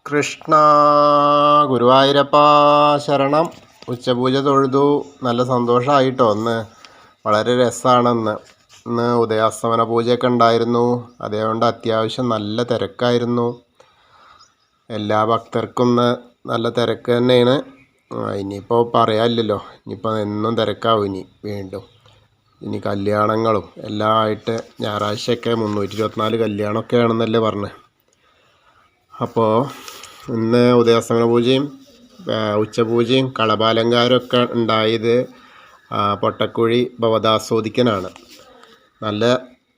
കൃഷ്ണ ഗുരുവായൂരപ്പ ശരണം. ഉച്ചപൂജ തൊഴുതു. നല്ല സന്തോഷമായിട്ടോ. വളരെ രസമാണെന്ന്. ഇന്ന് ഉദയാസ്തമന പൂജയൊക്കെ ഉണ്ടായിരുന്നു. അതുകൊണ്ട് അത്യാവശ്യം നല്ല തിരക്കായിരുന്നു. എല്ലാ ഭക്തർക്കും നല്ല തിരക്ക് തന്നെയാണ്. ഇനിയിപ്പോൾ പറയാനില്ലല്ലോ, ഇനിയിപ്പോൾ എന്നും തിരക്കാവും. ഇനി കല്യാണങ്ങളും എല്ലാം ആയിട്ട് ഞായറാഴ്ചയൊക്കെ 324 കല്യാണമൊക്കെ ആണെന്നല്ലേ പറഞ്ഞത്. അപ്പോൾ ഇന്ന് ഉദയാസ്തമന പൂജയും ഉച്ചപൂജയും കളഭാലങ്കാരമൊക്കെ ഉണ്ടായത് പൊട്ടക്കുഴി ഭവദാസ്വാദിക്കനാണ്.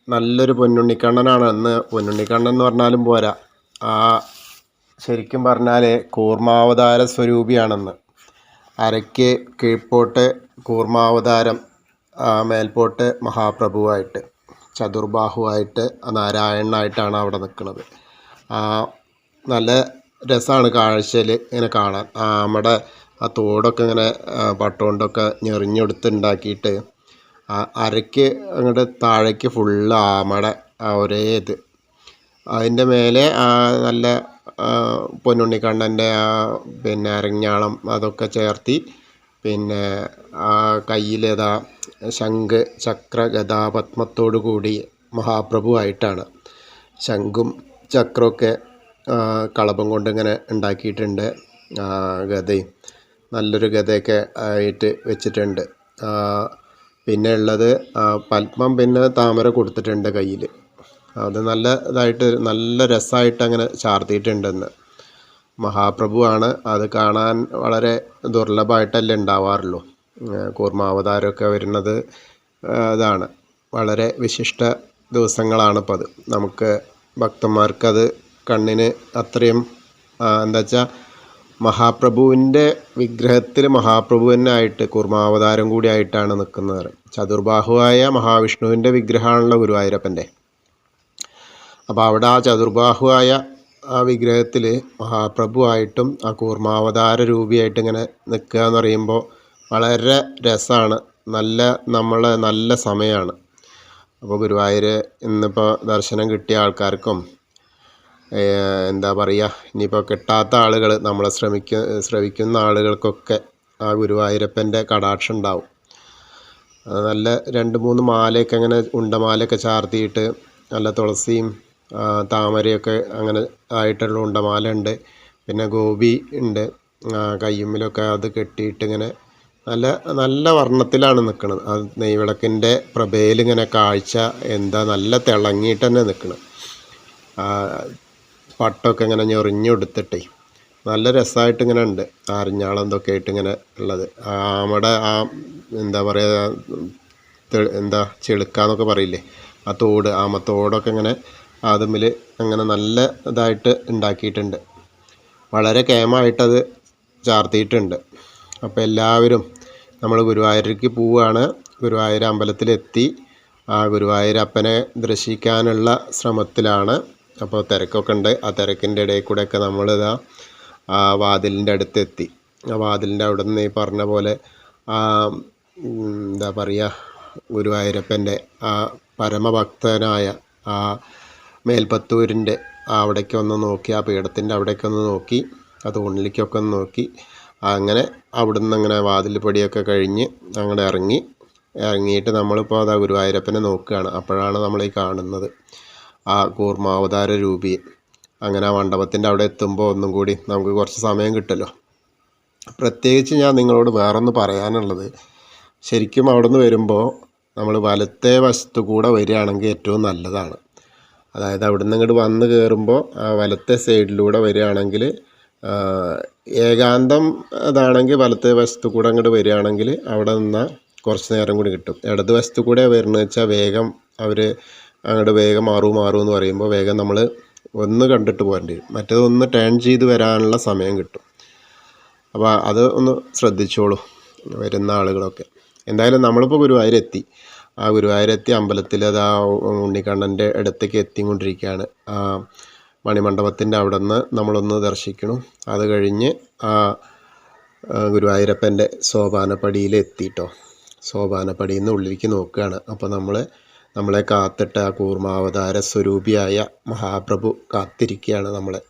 നല്ലൊരു പൊന്നുണ്ണിക്കണ്ണനാണ്. ഇന്ന് പൊന്നുണ്ണിക്കണ്ണൻ എന്ന് പറഞ്ഞാലും പോരാ, ശരിക്കും പറഞ്ഞാൽ കൂർമാവതാര സ്വരൂപിയാണെന്ന്. അരയ്ക്ക് കീഴ്പോട്ട് കൂർമാവതാരം, മേൽപോട്ട് മഹാപ്രഭുവായിട്ട് ചതുർബാഹുവായിട്ട് നാരായണനായിട്ടാണ് അവിടെ നിൽക്കുന്നത്. നല്ല രസമാണ് കാഴ്ചയിൽ ഇങ്ങനെ കാണാൻ. നമ്മുടെ തോടൊക്കെ ഇങ്ങനെ പട്ടുകൊണ്ടൊക്കെ ഞെറിഞ്ഞെടുത്തുണ്ടാക്കിയിട്ട് അരയ്ക്ക് അങ്ങോട്ട് താഴേക്ക് ഫുള്ള് ആമയുടെ ഒരേ ഇത്, അതിൻ്റെ മേലെ നല്ല പൊന്നുണ്ണിക്കണ്ണൻ്റെ പിന്നെ അരഞ്ഞാളം അതൊക്കെ ചേർത്തി, പിന്നെ കയ്യിലേതാ ശംഖ് ചക്ര ഗദാ പത്മത്തോടു കൂടി മഹാപ്രഭുവായിട്ടാണ്. ശംഖും ചക്രമൊക്കെ കളഭം കൊണ്ട് ഇങ്ങനെ ഉണ്ടാക്കിയിട്ടുണ്ട്. ഗദയും നല്ലൊരു ഗദയൊക്കെ ആയിട്ട് വെച്ചിട്ടുണ്ട്. പിന്നെ ഉള്ളത് പത്മം, പിന്നെ താമര കൊടുത്തിട്ടുണ്ട് കയ്യിൽ. അത് നല്ല രസമായിട്ട് അങ്ങനെ ചാർത്തിയിട്ടുണ്ടെന്ന്. മഹാപ്രഭുവാണ്. അത് കാണാൻ വളരെ ദുർലഭമായിട്ടല്ലേ ഉണ്ടാവാറുള്ളൂ. കൂർമാവതാരമൊക്കെ വരുന്നത് ഇതാണ്. വളരെ വിശിഷ്ട ദിവസങ്ങളാണിപ്പോൾ അത്. നമുക്ക് ഭക്തന്മാർക്കത് കണ്ണിന് അത്രയും എന്താ വെച്ചാൽ മഹാപ്രഭുവിൻ്റെ വിഗ്രഹത്തിൽ മഹാപ്രഭു തന്നെ ആയിട്ട് കൂർമാവതാരം കൂടി ആയിട്ടാണ് നിൽക്കുന്നത്. ചതുർബാഹുവായ മഹാവിഷ്ണുവിൻ്റെ വിഗ്രഹമാണല്ലോ ഗുരുവായൂരപ്പൻ്റെ. അപ്പോൾ അവിടെ ആ ചതുർബാഹുവായ ആ വിഗ്രഹത്തിൽ മഹാപ്രഭുവായിട്ടും ആ കൂർമാവതാര രൂപിയായിട്ട് ഇങ്ങനെ നിൽക്കുക എന്ന് പറയുമ്പോൾ വളരെ രസമാണ്. നല്ല സമയമാണ്. അപ്പോൾ ഗുരുവായൂർ ഇന്നിപ്പോൾ ദർശനം കിട്ടിയ ആൾക്കാർക്കും എന്താ പറയുക, ഇനിയിപ്പോൾ കിട്ടാത്ത ആളുകൾ, നമ്മളെ ശ്രവിക്കുന്ന ആളുകൾക്കൊക്കെ ആ ഗുരുവായൂരപ്പൻ്റെ കടാക്ഷം ഉണ്ടാവും. നല്ല 2-3 മാലയൊക്കെ അങ്ങനെ ഉണ്ടമാലയൊക്കെ ചാർത്തിയിട്ട്, നല്ല തുളസിയും താമരയൊക്കെ അങ്ങനെ ആയിട്ടുള്ള ഉണ്ടമാല ഉണ്ട്. പിന്നെ ഗോപി ഉണ്ട്. കയ്യുമ്മിലൊക്കെ അത് കെട്ടിയിട്ട് ഇങ്ങനെ നല്ല വർണ്ണത്തിലാണ് നിൽക്കുന്നത്. അത് നെയ്വിളക്കിൻ്റെ പ്രഭയിലിങ്ങനെ കാഴ്ച നല്ല തിളങ്ങിയിട്ട് തന്നെ നിൽക്കണം. പട്ടൊക്കെ ഇങ്ങനെ ഞെറിഞ്ഞെടുത്തിട്ടേ നല്ല രസമായിട്ട് ഇങ്ങനെ ഉണ്ട്. അരിഞ്ഞാളം ഇതൊക്കെ ആയിട്ട് ഇങ്ങനെ ഉള്ളത്. നമ്മുടെ എന്താ പറയുക, ചെളുക്കാന്നൊക്കെ പറയില്ലേ, ആ തോട്, ആമത്തോടൊക്കെ ഇങ്ങനെ അതുമ്മിൽ അങ്ങനെ നല്ല ഇതായിട്ട് ഉണ്ടാക്കിയിട്ടുണ്ട്. വളരെ കേമമായിട്ടത് ചാർത്തിയിട്ടുണ്ട്. അപ്പോൾ എല്ലാവരും നമ്മൾ ഗുരുവായൂരിലേക്ക് പോവുകയാണ്. ഗുരുവായൂർ അമ്പലത്തിലെത്തി ഗുരുവായൂരപ്പനെ ദർശിക്കാനുള്ള ശ്രമത്തിലാണ്. അപ്പോൾ തിരക്കൊക്കെ ഉണ്ട്. ആ തിരക്കിൻ്റെ ഇടയിൽ കൂടെയൊക്കെ നമ്മളിതാ വാതിലിൻ്റെ അടുത്തെത്തി. ആ വാതിലിൻ്റെ അവിടെ നിന്ന് ഈ പറഞ്ഞ പോലെ എന്താ പറയുക, ഗുരുവായൂരപ്പൻ്റെ പരമഭക്തനായ മേൽപ്പത്തൂരിൻ്റെ അവിടേക്കൊന്ന് നോക്കി, ആ പീഠത്തിൻ്റെ അവിടേക്കൊന്ന് നോക്കി, ആ തൂണിലേക്കൊക്കെ ഒന്ന് നോക്കി, അങ്ങനെ അവിടുന്ന് അങ്ങനെ വാതിൽ പടിയൊക്കെ കഴിഞ്ഞ് അങ്ങോട്ട് ഇറങ്ങിയിട്ട് നമ്മളിപ്പോൾ അതാ ഗുരുവായൂരപ്പനെ നോക്കുകയാണ്. അപ്പോഴാണ് നമ്മൾ ഈ കാണുന്നത് ആ കൂർമാവതാര രൂപി. അങ്ങനെ ആ മണ്ഡപത്തിൻ്റെ അവിടെ എത്തുമ്പോൾ ഒന്നും കൂടി നമുക്ക് കുറച്ച് സമയം കിട്ടുമല്ലോ. പ്രത്യേകിച്ച് ഞാൻ നിങ്ങളോട് വേറൊന്ന് പറയാനുള്ളത്, ശരിക്കും അവിടെ നിന്ന് വരുമ്പോൾ നമ്മൾ വലത്തെ വശത്തു കൂടെ വരികയാണെങ്കിൽ ഏറ്റവും നല്ലതാണ്. അതായത് അവിടെ നിന്ന് ഇങ്ങോട്ട് വന്ന് കയറുമ്പോൾ വലത്തെ സൈഡിലൂടെ വരികയാണെങ്കിൽ ഏകാന്തം അതാണെങ്കിൽ വലത്തെ വശത്തു കൂടെ അങ്ങോട്ട് വരികയാണെങ്കിൽ അവിടെ നിന്നാൽ കുറച്ച് നേരം കൂടി കിട്ടും. ഇടത് വശത്തു കൂടെ വരുന്നത് വെച്ചാൽ വേഗം അവർ അങ്ങോട്ട് വേഗം മാറും എന്ന് പറയുമ്പോൾ വേഗം നമ്മൾ ഒന്ന് കണ്ടിട്ട് പോരേണ്ടി വരും. മറ്റേതൊന്ന് ടേൺ ചെയ്ത് വരാനുള്ള സമയം കിട്ടും. അപ്പോൾ അത് ഒന്ന് ശ്രദ്ധിച്ചോളൂ വരുന്ന ആളുകളൊക്കെ. എന്തായാലും നമ്മളിപ്പോൾ ഗുരുവായൂരെത്തി. ആ ഗുരുവായൂരെത്തി അമ്പലത്തിൽ അത് ആ ഉണ്ണിക്കണ്ണൻ്റെ അടുത്തേക്ക് എത്തിക്കൊണ്ടിരിക്കുകയാണ്. ആ മണിമണ്ഡപത്തിൻ്റെ അവിടെ നിന്ന് നമ്മളൊന്ന് ദർശിക്കണം. അത് കഴിഞ്ഞ് ആ ഗുരുവായൂരപ്പൻ്റെ സോപാനപ്പടിയിൽ എത്തിയിട്ടോ. സോപാനപ്പടിയിൽ നിന്ന് ഉള്ളിലേക്ക് നോക്കുകയാണ്. അപ്പോൾ നമ്മളെ കാത്തിട്ട് ആ കൂർമാവതാര സ്വരൂപിയായ മഹാപ്രഭു കാത്തിരിക്കുകയാണ് നമ്മളെ.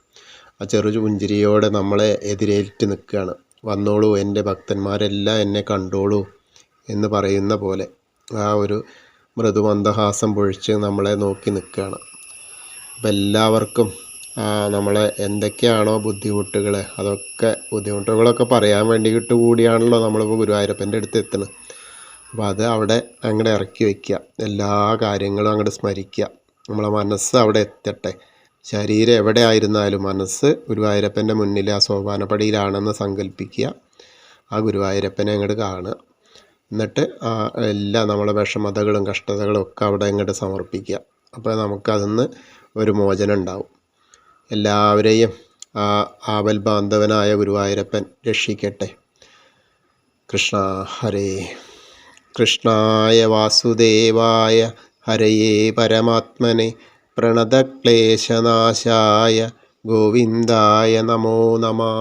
ആ ചെറു പുഞ്ചിരിയോടെ നമ്മളെ എതിരേറ്റ് നിൽക്കുകയാണ്. വന്നോളൂ എൻ്റെ ഭക്തന്മാരെല്ലാം എന്നെ കണ്ടോളൂ എന്ന് പറയുന്ന പോലെ ആ ഒരു മൃദുമന്ദഹാസം പൊഴിച്ച് നമ്മളെ നോക്കി നിൽക്കുകയാണ്. അപ്പം എല്ലാവർക്കും നമ്മളെ എന്തൊക്കെയാണോ ബുദ്ധിമുട്ടുകൾ, ബുദ്ധിമുട്ടുകളൊക്കെ പറയാൻ വേണ്ടിയിട്ട് കൂടിയാണല്ലോ നമ്മളിപ്പോൾ ഗുരുവായൂരപ്പൻ്റെ അടുത്ത് എത്തുന്നത്. അപ്പോൾ അത് അവിടെ അങ്ങോട്ട് ഇറക്കി വയ്ക്കുക, എല്ലാ കാര്യങ്ങളും അങ്ങോട്ട് സ്മരിക്കുക. നമ്മളെ മനസ്സ് അവിടെ എത്തട്ടെ. ശരീരം എവിടെ ആയിരുന്നാലും മനസ്സ് ഗുരുവായൂരപ്പൻ്റെ മുന്നിൽ ആ സോപാനപ്പടിയിലാണെന്ന് സങ്കല്പിക്കുക. ആ ഗുരുവായൂരപ്പനെ അങ്ങോട്ട് കാണുക. എന്നിട്ട് എല്ലാ നമ്മളെ വിഷമതകളും കഷ്ടതകളും ഒക്കെ അവിടെ അങ്ങോട്ട് സമർപ്പിക്കുക. അപ്പോൾ നമുക്കതിന്ന് ഒരു മോചനം ഉണ്ടാവും. എല്ലാവരെയും ആ ആപൽ ബാന്ധവനായ ഗുരുവായൂരപ്പൻ രക്ഷിക്കട്ടെ. കൃഷ്ണ ഹരേ. കൃഷ്ണായ വാസുദേവായ ഹരയേ പരമാത്മനെ പ്രണതക്ലേശനാശായ ഗോവിന്ദായ നമോ നമഃ.